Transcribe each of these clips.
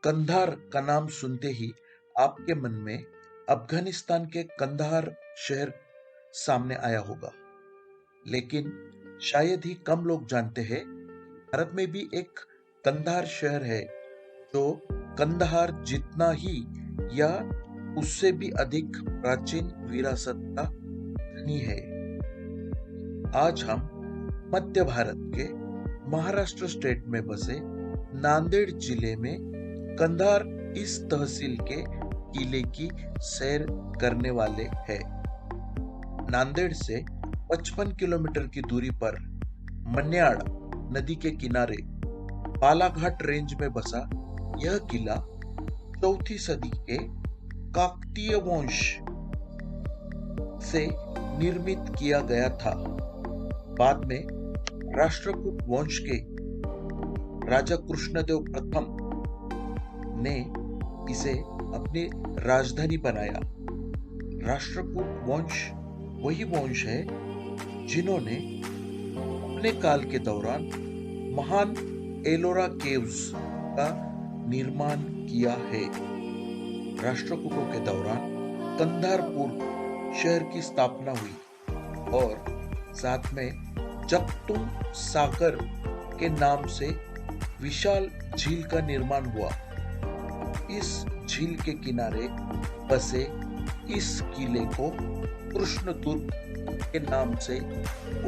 कंधार का नाम सुनते ही आपके मन में अफगानिस्तान के कंधार शहर सामने आया होगा। लेकिन शायद ही कम लोग जानते हैं भारत में भी एक कंधार शहर है जो कंधार जितना ही या उससे भी अधिक प्राचीन विरासत का धनी है। आज हम मध्य भारत के महाराष्ट्र स्टेट में बसे नांदेड़ जिले में कंधार इस तहसील के किले की सैर करने वाले हैं। नांदेड़ से 55 किलोमीटर की दूरी पर मन्याड़ नदी के किनारे बालाघाट रेंज में बसा यह किला 4वीं सदी के काकतीय वंश से निर्मित किया गया था। बाद में राष्ट्रकूट वंश के राजा कृष्णदेव प्रथम ने इसे अपनी राजधानी बनाया। राष्ट्रकूट वंश वही वंश है जिन्होंने अपने काल के दौरान महान एलोरा केव्स का निर्माण किया है। राष्ट्रकूटों के दौरान कंधारपुर शहर की स्थापना हुई और साथ में जगतुंग सागर के नाम से विशाल झील का निर्माण हुआ। इस झील के किनारे बसे इस किले को कृष्णदुर्ग के नाम से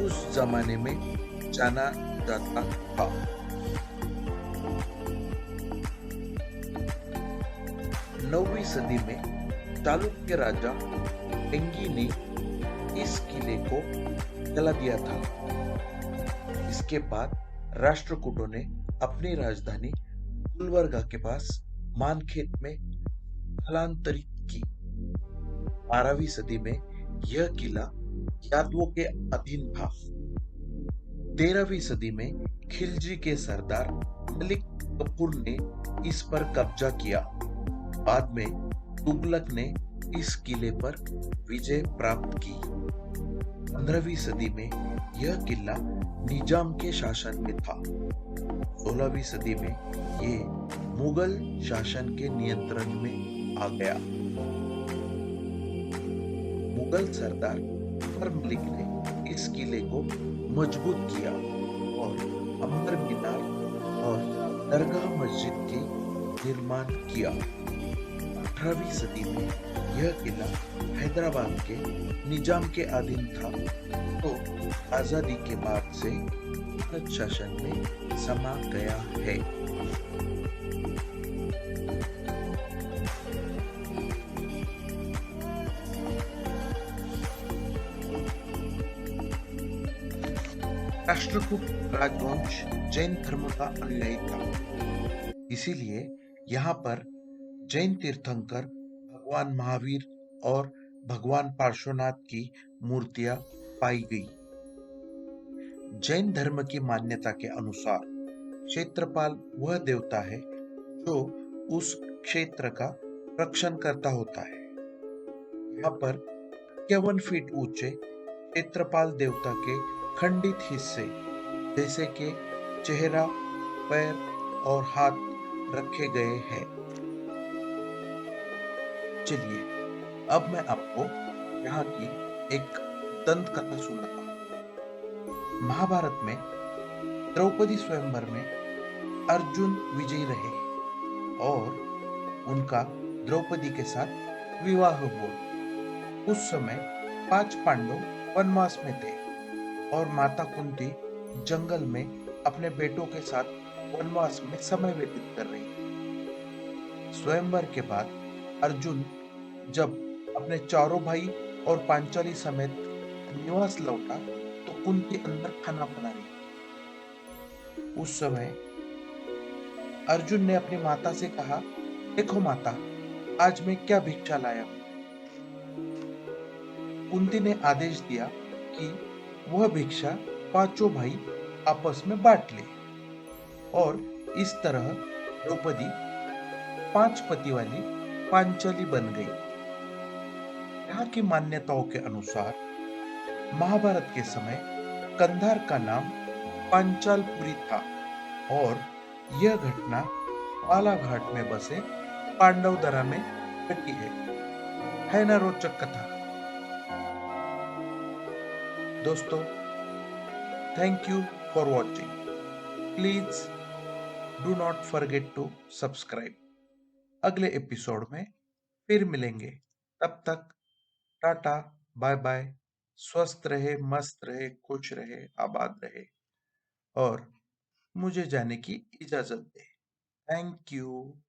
उस जमाने में जाना जाता था। नौवीं सदी में चालुक्य राजा एंगी ने इस किले को जला दिया था। इसके बाद राष्ट्रकूटों ने अपनी राजधानी गुलबर्गा के पास मानखेत में स्थलांतरित की। 12वीं सदी में यह किला यादवों के अधीन था। 13वीं सदी में खिलजी के सरदार मलिक कफूर ने इस पर कब्जा किया। बाद में तुगलक ने इस किले पर विजय प्राप्त की। 15वीं सदी में यह किला निजाम के शासन में था। 16वीं सदी में ये मुगल शासन के नियंत्रण में आ गया। मुगल सरदार उमर मलिक ने इस किले को मजबूत किया और अंबर मीनार और दरगाह मस्जिद के निर्माण किया। 18वीं सदी में यह किला हैदराबाद के निजाम के अधीन था, तो आजादी के बाद से भारत शासन में समा गया है। राष्ट्रकूट राजवंश जैन धर्म का अनुयायी था, इसीलिए यहाँ पर जैन तीर्थंकर भगवान महावीर और भगवान पार्श्वनाथ की मूर्तियां पाई गई। जैन धर्म की मान्यता के अनुसार क्षेत्रपाल वह देवता है जो उस क्षेत्र का रक्षण करता होता है। यहाँ पर 51 फीट ऊंचे क्षेत्रपाल देवता के खंडित हिस्से जैसे कि चेहरा, पैर और हाथ रखे गए हैं। चलिए अब मैं आपको यहाँ की एक दंत कथा सुनाता हूँ। महाभारत में द्रौपदी स्वयंवर में अर्जुन विजयी रहे और उनका द्रौपदी के साथ विवाह हुआ। उस समय 5 पांडव वनवास में थे और माता कुंती जंगल में अपने बेटों के साथ वनवास में समय व्यतीत कर रही थी। स्वयंवर के बाद अर्जुन जब अपने चारों भाई और पांचाली समेत निवास लौटा तो कुंती अंदर खाना बना रही थी। उस समय अर्जुन ने अपनी माता से कहा, देखो माता, आज मैं क्या भिक्षा लाया हूं। कुंती ने आदेश दिया कि वह भिक्षा 5 भाई आपस में बांट ले और इस तरह द्रौपदी 5 पति वाली पांचाली बन गई। यहाँ की मान्यताओं के अनुसार महाभारत के समय कंधार का नाम पांचालपुरी था और यह घटना बालाघाट में बसे पांडवदरा में घटी है ना रोचक कथा। दोस्तों, thank you for watching. Please do not forget to subscribe. अगले एपिसोड में फिर मिलेंगे। तब तक टाटा, बाय बाय। स्वस्थ रहे, मस्त रहे, खुश रहे, आबाद रहे और मुझे जाने की इजाजत दे। Thank you.